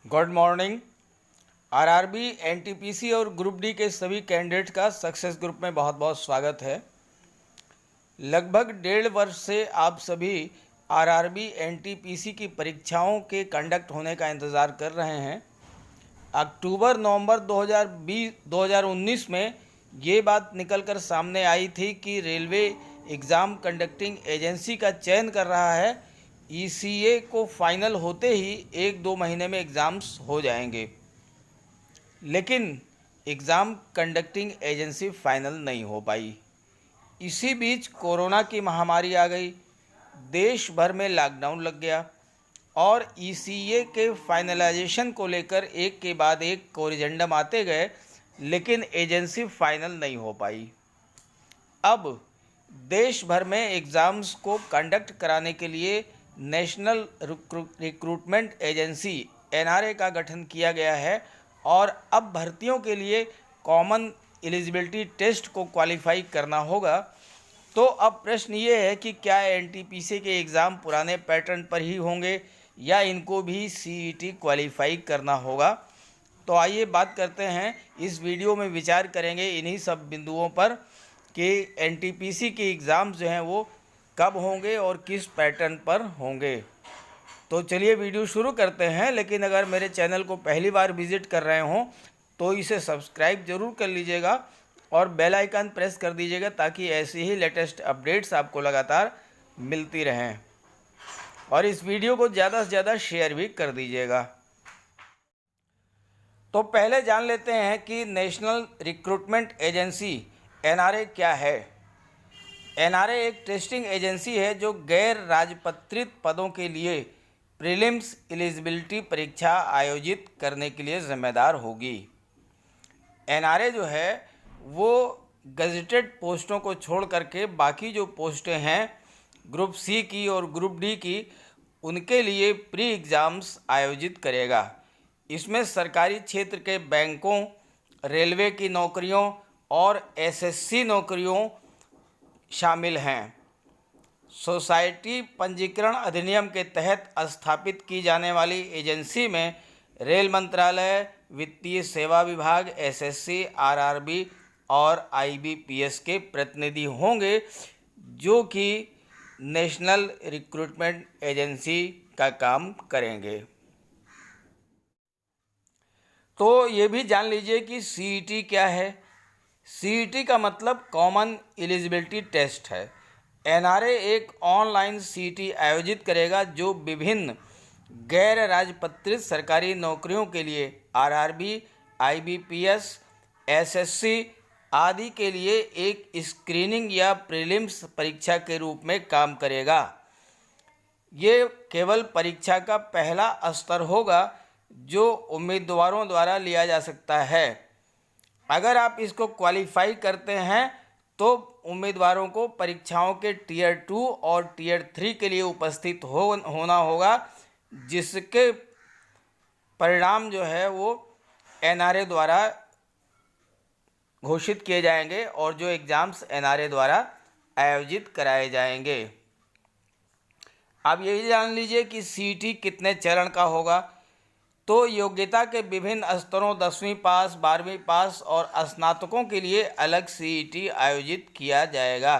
Good morning. RRB, NTPC और group D के सभी कैंडिडेट का सक्सेस ग्रुप में बहुत बहुत स्वागत है। लगभग 1.5 वर्ष से आप सभी आरआरबी एनटीपीसी की परीक्षाओं के कंडक्ट होने का इंतज़ार कर रहे हैं। अक्टूबर-नवंबर 2019 में ये बात निकलकर सामने आई थी कि रेलवे एग्ज़ाम कंडक्टिंग एजेंसी का चयन कर रहा है। ईसीए को फाइनल होते ही 1-2 महीने में एग्ज़ाम्स हो जाएंगे, लेकिन एग्ज़ाम कंडक्टिंग एजेंसी फाइनल नहीं हो पाई। इसी बीच कोरोना की महामारी आ गई, देश भर में लॉकडाउन लग गया और ईसीए के फाइनलाइजेशन को लेकर एक के बाद एक कोरिजेंडम आते गए, लेकिन एजेंसी फाइनल नहीं हो पाई। अब देश भर में एग्ज़ाम्स को कंडक्ट कराने के लिए नेशनल रिक्रूटमेंट एजेंसी एनआरए का गठन किया गया है और अब भर्तियों के लिए कॉमन एलिजिबिलिटी टेस्ट को क्वालिफाई करना होगा। तो अब प्रश्न ये है कि क्या एनटीपीसी के एग्ज़ाम पुराने पैटर्न पर ही होंगे या इनको भी सीईटी क्वालिफाई करना होगा। तो आइए बात करते हैं, इस वीडियो में विचार करेंगे इन्हीं सब बिंदुओं पर कि एनटीपीसी के एग्ज़ाम्स जो हैं वो कब होंगे और किस पैटर्न पर होंगे। तो चलिए वीडियो शुरू करते हैं, लेकिन अगर मेरे चैनल को पहली बार विज़िट कर रहे हों तो इसे सब्सक्राइब ज़रूर कर लीजिएगा और बेल आइकन प्रेस कर दीजिएगा ताकि ऐसी ही लेटेस्ट अपडेट्स आपको लगातार मिलती रहें, और इस वीडियो को ज़्यादा से ज़्यादा शेयर भी कर दीजिएगा। तो पहले जान लेते हैं कि नेशनल रिक्रूटमेंट एजेंसी एनआरए क्या है। एनआरए एक टेस्टिंग एजेंसी है जो गैर राजपत्रित पदों के लिए प्रीलिम्स एलिजिबिलिटी परीक्षा आयोजित करने के लिए जिम्मेदार होगी। एनआरए जो है वो गजेटेड पोस्टों को छोड़ करके बाकी जो पोस्टें हैं ग्रुप सी की और ग्रुप डी की, उनके लिए प्री एग्ज़ाम्स आयोजित करेगा। इसमें सरकारी क्षेत्र के बैंकों, रेलवे की नौकरियों और एसएससी नौकरियों शामिल हैं। सोसाइटी पंजीकरण अधिनियम के तहत स्थापित की जाने वाली एजेंसी में रेल मंत्रालय, वित्तीय सेवा विभाग, एसएससी, आरआरबी और आईबीपीएस के प्रतिनिधि होंगे, जो कि नेशनल रिक्रूटमेंट एजेंसी का काम करेंगे। तो ये भी जान लीजिए कि सीईटी क्या है। सीईटी का मतलब कॉमन एलिजिबिलिटी टेस्ट है। एनआरए एक ऑनलाइन सीईटी आयोजित करेगा जो विभिन्न गैर राजपत्रित सरकारी नौकरियों के लिए आरआरबी, आईबीपीएस, एसएससी आदि के लिए एक स्क्रीनिंग या प्रीलिम्स परीक्षा के रूप में काम करेगा। ये केवल परीक्षा का पहला स्तर होगा जो उम्मीदवारों द्वारा लिया जा सकता है। अगर आप इसको क्वालिफाई करते हैं तो उम्मीदवारों को परीक्षाओं के टीयर 2 और टीयर 3 के लिए उपस्थित होना होगा, जिसके परिणाम जो है वो एनआरए द्वारा घोषित किए जाएंगे और जो एग्ज़ाम्स एनआरए द्वारा आयोजित कराए जाएंगे। अब यही जान लीजिए कि सीईटी कितने चरण का होगा। तो योग्यता के विभिन्न स्तरों 10वीं पास, 12वीं पास और स्नातकों के लिए अलग सीईटी आयोजित किया जाएगा।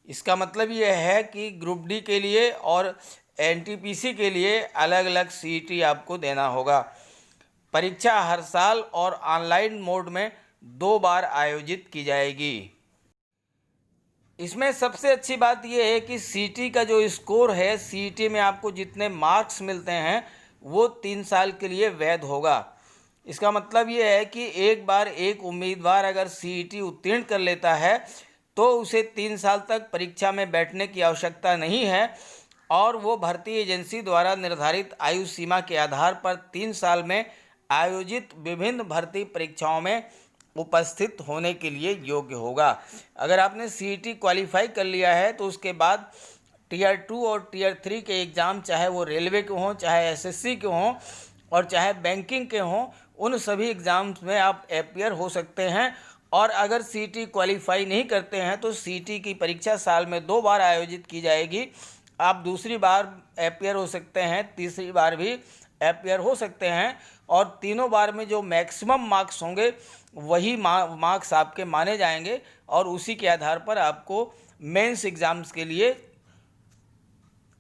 इसका मतलब ये है कि ग्रुप डी के लिए और एनटीपीसी के लिए अलग अलग सीईटी आपको देना होगा। परीक्षा हर साल और ऑनलाइन मोड में 2 बार आयोजित की जाएगी। इसमें सबसे अच्छी बात यह है कि सीईटी का जो स्कोर है, सीईटी में आपको जितने मार्क्स मिलते हैं वो 3 साल के लिए वैध होगा। इसका मतलब ये है कि एक बार एक उम्मीदवार अगर सीईटी उत्तीर्ण कर लेता है तो उसे 3 साल तक परीक्षा में बैठने की आवश्यकता नहीं है और वो भर्ती एजेंसी द्वारा निर्धारित आयु सीमा के आधार पर 3 साल में आयोजित विभिन्न भर्ती परीक्षाओं में उपस्थित होने के लिए योग्य होगा। अगर आपने सीईटी क्वालिफाई कर लिया है तो उसके बाद टीयर 2 और टीयर 3 के एग्ज़ाम, चाहे वो रेलवे के हों, चाहे एसएससी के हों और चाहे बैंकिंग के हों, उन सभी एग्ज़ाम्स में आप अपियर हो सकते हैं। और अगर सीईटी क्वालिफाई नहीं करते हैं तो सीईटी की परीक्षा साल में 2 बार आयोजित की जाएगी। आप दूसरी बार अपियर हो सकते हैं, तीसरी बार भी अपियर हो सकते हैं और तीनों बार में जो मैक्सिमम मार्क्स होंगे वही मार्क्स आपके माने जाएंगे और उसी के आधार पर आपको मेंस एग्ज़ाम्स के लिए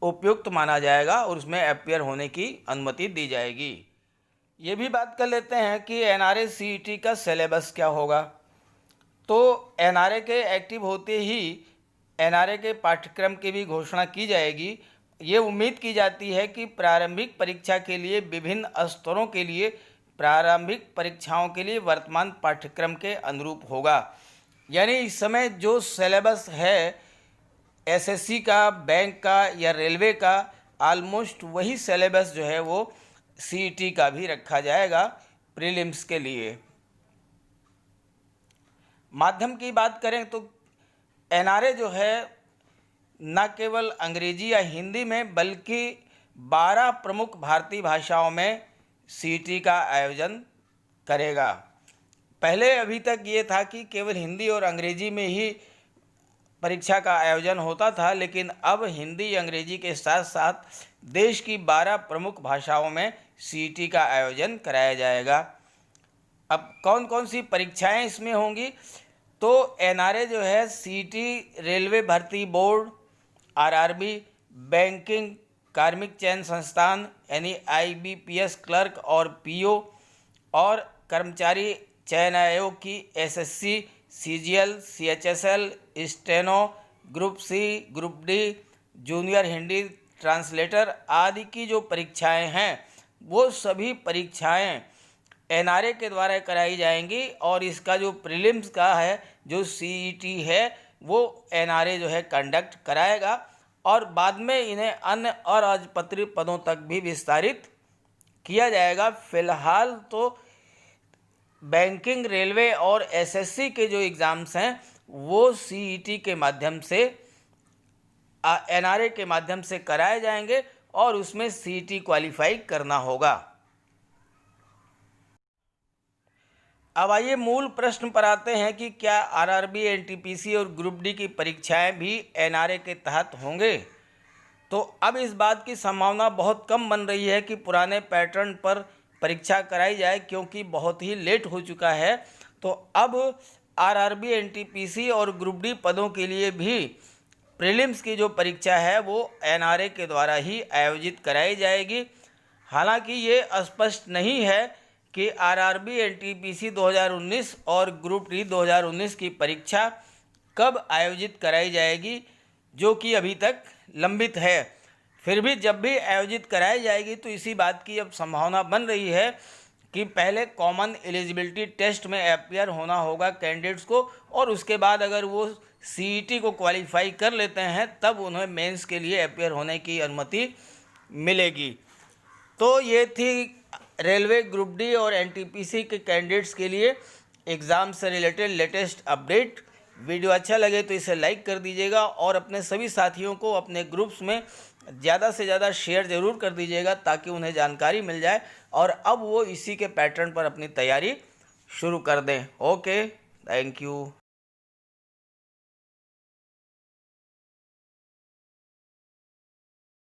उपयुक्त माना जाएगा और उसमें अपियर होने की अनुमति दी जाएगी। ये भी बात कर लेते हैं कि एनआरए सीईटी का सिलेबस क्या होगा। तो एनआरए के एक्टिव होते ही एनआरए के पाठ्यक्रम की भी घोषणा की जाएगी। ये उम्मीद की जाती है कि प्रारंभिक परीक्षा के लिए विभिन्न स्तरों के लिए प्रारंभिक परीक्षाओं के लिए वर्तमान पाठ्यक्रम के अनुरूप होगा। यानी इस समय जो सिलेबस है एसएससी का, बैंक का या रेलवे का, ऑलमोस्ट वही सिलेबस जो है वो सीईटी का भी रखा जाएगा प्रीलिम्स के लिए। माध्यम की बात करें तो एनआरए जो है न केवल अंग्रेजी या हिंदी में बल्कि 12 प्रमुख भारतीय भाषाओं में सीईटी का आयोजन करेगा। पहले अभी तक ये था कि केवल हिंदी और अंग्रेजी में ही परीक्षा का आयोजन होता था, लेकिन अब हिंदी अंग्रेजी के साथ साथ देश की 12 प्रमुख भाषाओं में सीईटी का आयोजन कराया जाएगा। अब कौन कौन सी परीक्षाएं इसमें होंगी, तो एनआरए जो है सीईटी, रेलवे भर्ती बोर्ड, आरआरबी, बैंकिंग, कार्मिक चयन संस्थान यानी आईबीपीएस क्लर्क और पीओ और कर्मचारी चयन आयोग की SSC, CGL, CHSL, steno, group C, group D, junior Hindi translator आदि की जो परीक्षाएं हैं वो सभी परीक्षाएं एनआरए के द्वारा कराई जाएंगी और इसका जो प्रीलिम्स का है, जो सीईटी है, वो एनआरए जो है कंडक्ट कराएगा और बाद में इन्हें अन्य अराजपत्रित पदों तक भी विस्तारित किया जाएगा। फिलहाल तो बैंकिंग, रेलवे और एसएससी के जो एग्ज़ाम्स हैं वो सीईटी के माध्यम से, एनआरए के माध्यम से कराए जाएंगे और उसमें सीईटी क्वालिफाई करना होगा। अब आइए मूल प्रश्न पर आते हैं कि क्या आरआरबी, एनटीपीसी और ग्रुप डी की परीक्षाएं भी एनआरए के तहत होंगे। तो अब इस बात की संभावना बहुत कम बन रही है कि पुराने पैटर्न पर परीक्षा कराई जाए, क्योंकि बहुत ही लेट हो चुका है। तो अब आरआरबी, एनटीपीसी और ग्रुप डी पदों के लिए भी प्रीलिम्स की जो परीक्षा है वो एनआरए के द्वारा ही आयोजित कराई जाएगी। हालांकि ये स्पष्ट नहीं है कि आरआरबी, एनटीपीसी 2019 और ग्रुप डी 2019 की परीक्षा कब आयोजित कराई जाएगी, जो कि अभी तक लंबित है। फिर भी जब भी आयोजित कराई जाएगी तो इसी बात की अब संभावना बन रही है कि पहले कॉमन एलिजिबिलिटी टेस्ट में अपियर होना होगा कैंडिडेट्स को और उसके बाद अगर वो सीईटी को क्वालिफाई कर लेते हैं तब उन्हें मेंस के लिए अपियर होने की अनुमति मिलेगी। तो ये थी रेलवे, ग्रुप डी और एनटीपीसी के कैंडिडेट्स के लिए एग्ज़ाम से रिलेटेड लेटेस्ट अपडेट। वीडियो अच्छा लगे तो इसे लाइक कर दीजिएगा और अपने सभी साथियों को अपने ग्रुप्स में ज़्यादा से ज़्यादा शेयर ज़रूर कर दीजिएगा ताकि उन्हें जानकारी मिल जाए और अब वो इसी के पैटर्न पर अपनी तैयारी शुरू कर दें। Okay, thank you.